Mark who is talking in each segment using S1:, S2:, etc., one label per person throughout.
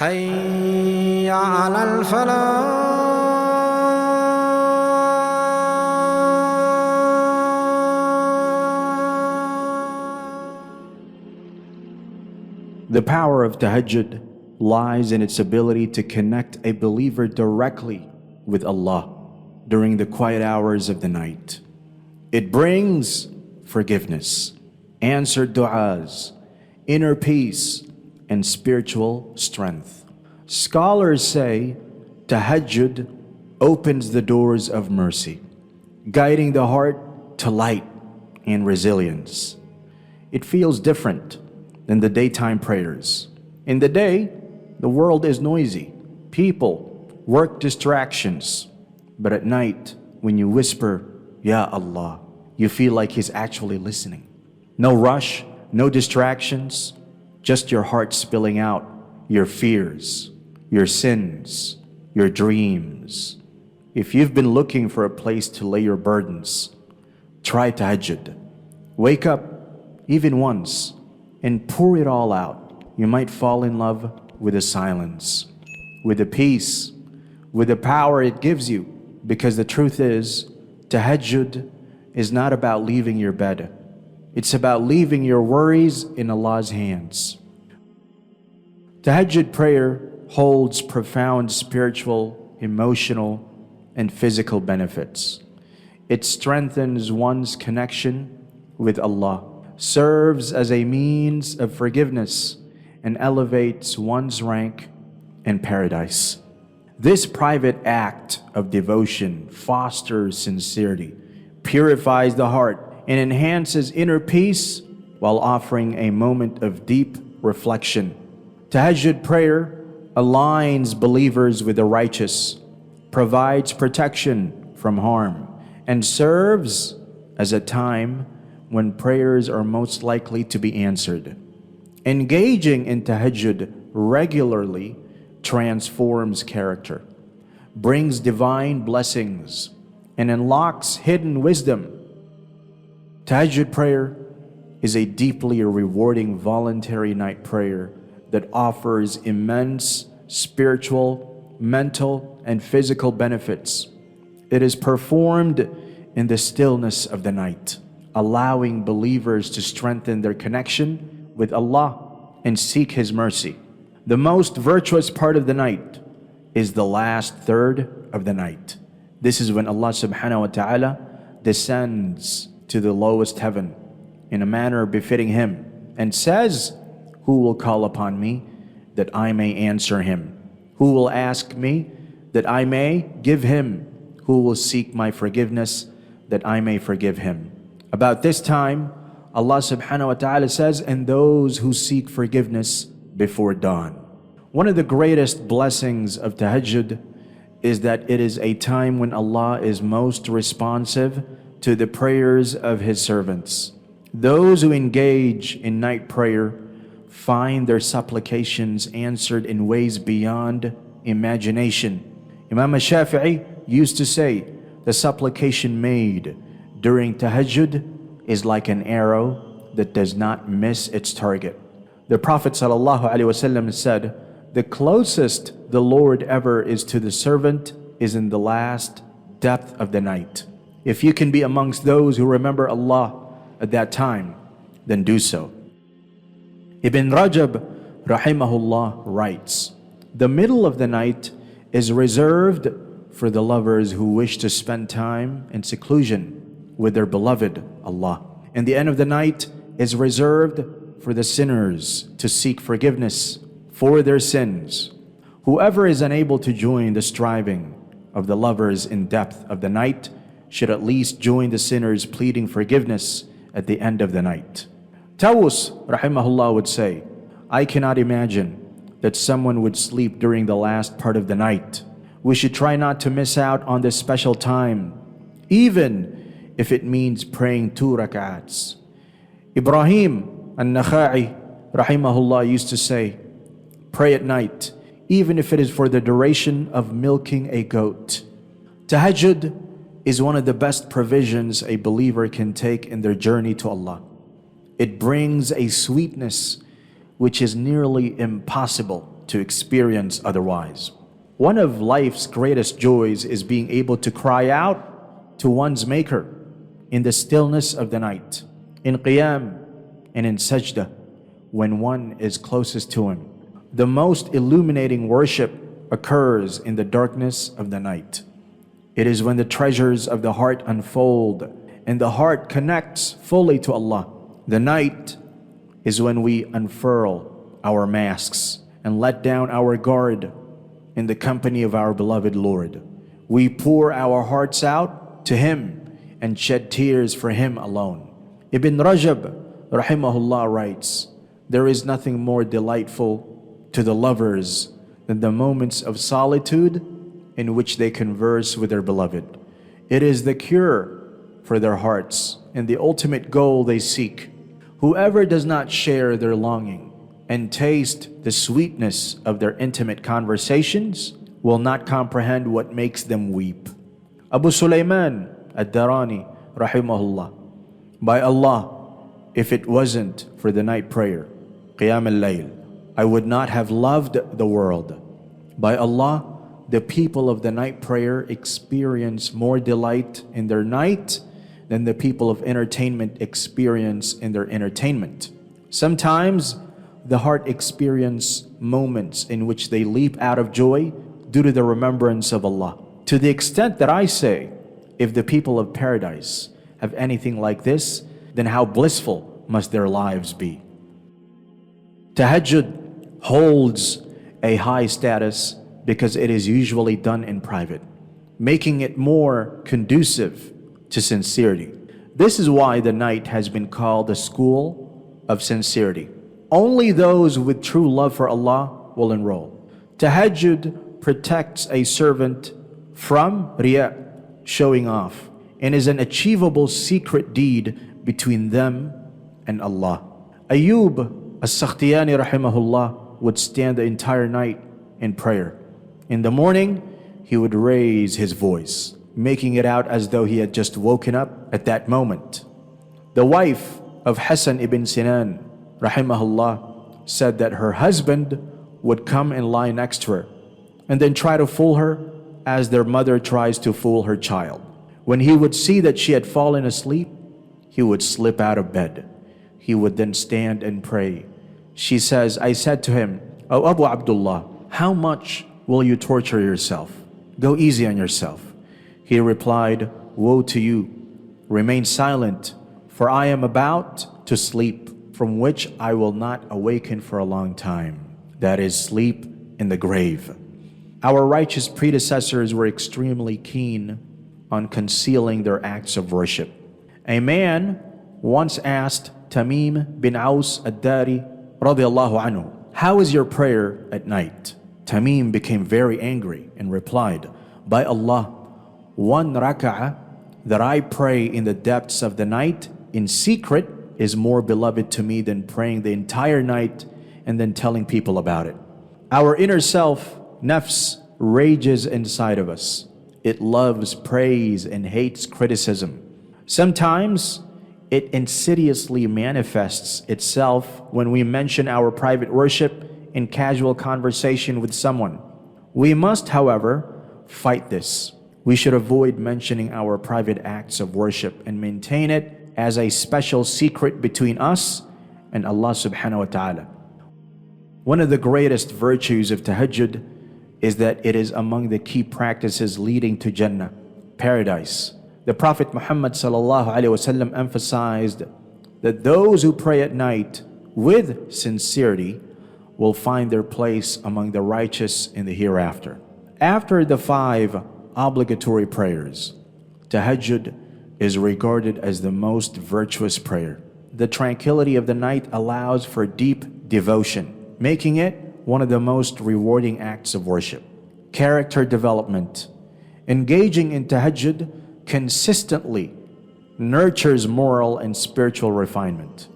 S1: حي على الفلاح.
S2: The power of tahajjud lies in its ability to connect a believer directly with Allah during the quiet hours of the night. It brings forgiveness, answered du'as, inner peace, and spiritual strength. Scholars say tahajjud opens the doors of mercy, guiding the heart to light and resilience. It feels different than the daytime prayers. In the day, the world is noisy, people, work distractions. But at night, when you whisper, Ya Allah, you feel like He's actually listening. No rush, no distractions, just your heart spilling out your fears, your sins, your dreams. If you've been looking for a place to lay your burdens, try tahajjud. Wake up even once and pour it all out. You might fall in love with the silence, with the peace, with the power it gives you. Because the truth is, tahajjud is not about leaving your bed. It's about leaving your worries in Allah's hands. Tahajjud prayer holds profound spiritual, emotional, and physical benefits. It strengthens one's connection with Allah, serves as a means of forgiveness, and elevates one's rank in paradise. This private act of devotion fosters sincerity, purifies the heart, and enhances inner peace while offering a moment of deep reflection. Tahajjud prayer aligns believers with the righteous, provides protection from harm, and serves as a time when prayers are most likely to be answered. Engaging in tahajjud regularly transforms character, brings divine blessings, and unlocks hidden wisdom. Tahajjud prayer is a deeply rewarding voluntary night prayer that offers immense spiritual, mental, and physical benefits. It is performed in the stillness of the night, allowing believers to strengthen their connection with Allah and seek His mercy. The most virtuous part of the night is the last third of the night. This is when Allah subhanahu wa ta'ala descends to the lowest heaven in a manner befitting Him and says, "Who will call upon me that I may answer him? Who will ask me that I may give him? Who will seek my forgiveness that I may forgive him?" About this time, Allah subhanahu wa ta'ala says, "And those who seek forgiveness before dawn." One of the greatest blessings of tahajjud is that it is a time when Allah is most responsive to the prayers of His servants. Those who engage in night prayer find their supplications answered in ways beyond imagination. Imam Shafi'i used to say, the supplication made during tahajjud is like an arrow that does not miss its target. The Prophet ﷺ said, "The closest the Lord ever is to the servant is in the last depth of the night." If you can be amongst those who remember Allah at that time, then do so. Ibn Rajab rahimahullah writes, "The middle of the night is reserved for the lovers who wish to spend time in seclusion with their beloved Allah. And the end of the night is reserved for the sinners to seek forgiveness for their sins. Whoever is unable to join the striving of the lovers in depth of the night should at least join the sinners pleading forgiveness at the end of the night." Tawus rahimahullah would say, "I cannot imagine that someone would sleep during the last part of the night. We should try not to miss out on this special time, even if it means praying 2 rak'ats. Ibrahim al-Nakha'i rahimahullah used to say, "Pray at night, even if it is for the duration of milking a goat." Tahajjud is one of the best provisions a believer can take in their journey to Allah. It brings a sweetness which is nearly impossible to experience otherwise. One of life's greatest joys is being able to cry out to one's Maker in the stillness of the night, in qiyam and in sajda, when one is closest to Him. The most illuminating worship occurs in the darkness of the night. It is when the treasures of the heart unfold and the heart connects fully to Allah. The night is when we unfurl our masks and let down our guard in the company of our beloved Lord. We pour our hearts out to Him and shed tears for Him alone. Ibn Rajab rahimahullah writes, there is nothing more delightful to the lovers than the moments of solitude in which they converse with their beloved. It is the cure for their hearts and the ultimate goal they seek. Whoever does not share their longing and taste the sweetness of their intimate conversations will not comprehend what makes them weep. Abu Sulaiman ad-Darani rahimahullah, by Allah, if it wasn't for the night prayer, Qiyam al-Layl, I would not have loved the world. By Allah, the people of the night prayer experience more delight in their night than the people of entertainment experience in their entertainment. Sometimes the heart experiences moments in which they leap out of joy due to the remembrance of Allah. To the extent that I say, if the people of paradise have anything like this, then how blissful must their lives be. Tahajjud holds a high status because it is usually done in private, making it more conducive to sincerity. This is why the night has been called the school of sincerity. Only those with true love for Allah will enroll. Tahajjud protects a servant from riya, showing off, and is an achievable secret deed between them and Allah. Ayub as-Sakhtiyani rahimahullah would stand the entire night in prayer. In the morning, he would raise his voice, making it out as though he had just woken up at that moment. The wife of Hassan ibn Sinan rahimahullah said that her husband would come and lie next to her and then try to fool her as their mother tries to fool her child. When he would see that she had fallen asleep, he would slip out of bed. He would then stand and pray. She says, I said to him, O Abu Abdullah, how much will you torture yourself? Go easy on yourself. He replied, woe to you. Remain silent, for I am about to sleep, from which I will not awaken for a long time. That is, sleep in the grave. Our righteous predecessors were extremely keen on concealing their acts of worship. A man once asked Tamim bin Aus ad-Dari radiyallahu anhu, how is your prayer at night? Tamim became very angry and replied, by Allah, one rak'ah that I pray in the depths of the night in secret is more beloved to me than praying the entire night and then telling people about it. Our inner self, nafs, rages inside of us. It loves praise and hates criticism. Sometimes it insidiously manifests itself when we mention our private worship in casual conversation with someone. We must, however, fight this. We should avoid mentioning our private acts of worship and maintain it as a special secret between us and Allah subhanahu wa ta'ala. One of the greatest virtues of tahajjud is that it is among the key practices leading to Jannah, paradise. The Prophet Muhammad sallallahu alaihi wasallam emphasized that those who pray at night with sincerity will find their place among the righteous in the hereafter. After the 5 obligatory prayers, tahajjud is regarded as the most virtuous prayer. The tranquility of the night allows for deep devotion, making it one of the most rewarding acts of worship. Character development. Engaging in tahajjud consistently nurtures moral and spiritual refinement.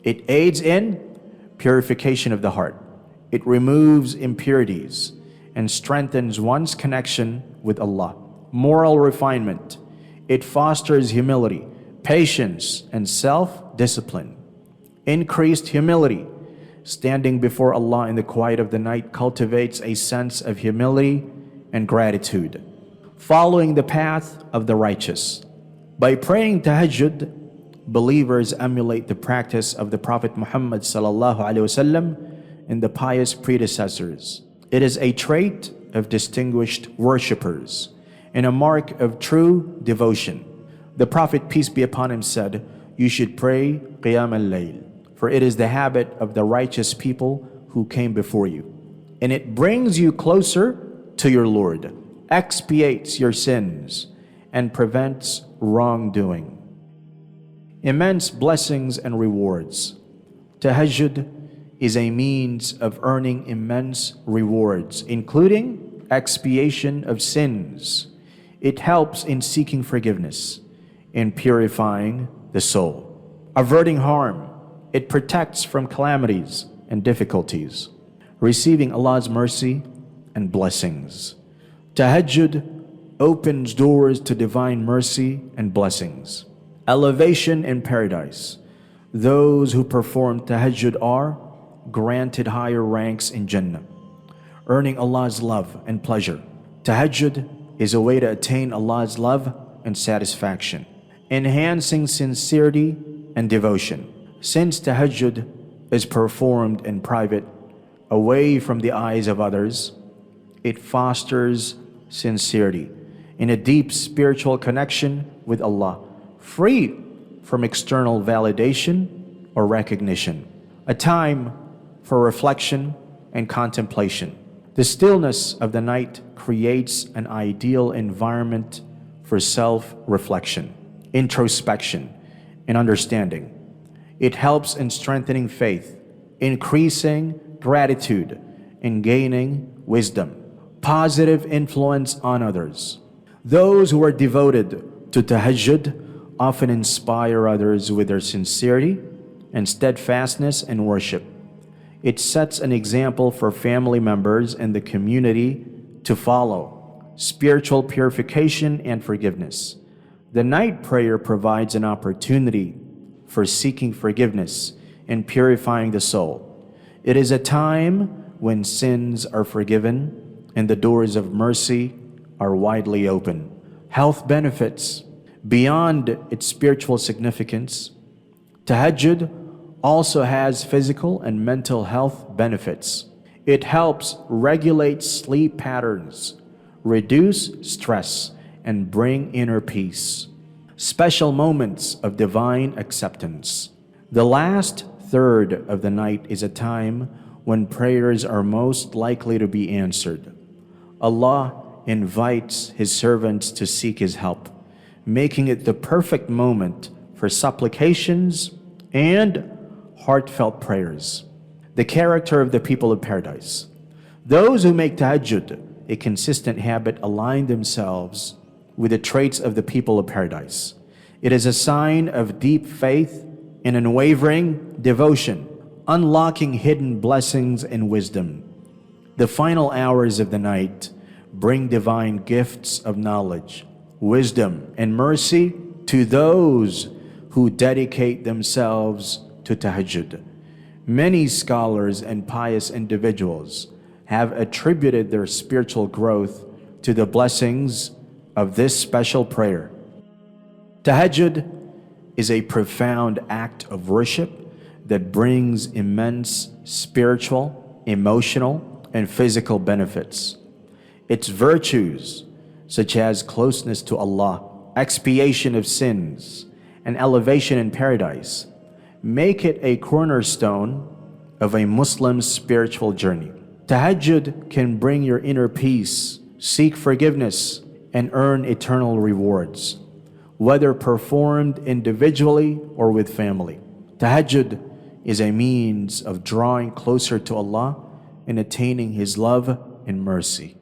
S2: It aids in purification of the heart. It removes impurities and strengthens one's connection with Allah. Moral refinement. It fosters humility, patience, and self-discipline. Increased humility Standing before Allah in the quiet of the night cultivates a sense of humility and gratitude, following the path of the righteous. By praying tahajjud, believers emulate the practice of the Prophet Muhammad sallallahu alaihi wasallam and the pious predecessors. It is a trait of distinguished worshippers and a mark of true devotion. The Prophet, peace be upon him, said, "You should pray Qiyam al-Layl, for it is the habit of the righteous people who came before you, and it brings you closer to your Lord, expiates your sins, and prevents wrongdoing." Immense blessings and rewards. Tahajjud is a means of earning immense rewards, including expiation of sins. It helps in seeking forgiveness, in purifying the soul, averting harm. It protects from calamities and difficulties, receiving Allah's mercy and blessings. Tahajjud opens doors to divine mercy and blessings. Elevation in paradise. Those who perform tahajjud are granted higher ranks in Jannah, earning Allah's love and pleasure. Tahajjud is a way to attain Allah's love and satisfaction, enhancing sincerity and devotion. Since tahajjud is performed in private, away from the eyes of others, it fosters sincerity in a deep spiritual connection with Allah, free from external validation or recognition. A time for reflection and contemplation. The stillness of the night creates an ideal environment for self-reflection, introspection, and understanding. It helps in strengthening faith, increasing gratitude, and gaining wisdom. Positive influence on others. Those who are devoted to tahajjud often inspire others with their sincerity and steadfastness in worship. It sets an example for family members and the community to follow. Spiritual purification and forgiveness. The night prayer provides an opportunity for seeking forgiveness and purifying the soul. It is a time when sins are forgiven and the doors of mercy are widely open. Health benefits. Beyond its spiritual significance, tahajjud also has physical and mental health benefits. It helps regulate sleep patterns, reduce stress, and bring inner peace. Special moments of divine acceptance. The last third of the night is a time when prayers are most likely to be answered. Allah invites His servants to seek His help, making it the perfect moment for supplications and heartfelt prayers. The character of the people of paradise. Those who make tahajjud a consistent habit align themselves with the traits of the people of paradise. It is a sign of deep faith and unwavering devotion, unlocking hidden blessings and wisdom. The final hours of the night bring divine gifts of knowledge, wisdom, and mercy to those who dedicate themselves to tahajjud. Many scholars and pious individuals have attributed their spiritual growth to the blessings of this special prayer. Tahajjud is a profound act of worship that brings immense spiritual, emotional, and physical benefits. Its virtues, such as closeness to Allah, expiation of sins, and elevation in paradise, make it a cornerstone of a Muslim's spiritual journey. Tahajjud can bring your inner peace, seek forgiveness, and earn eternal rewards, whether performed individually or with family. Tahajjud is a means of drawing closer to Allah and attaining His love and mercy.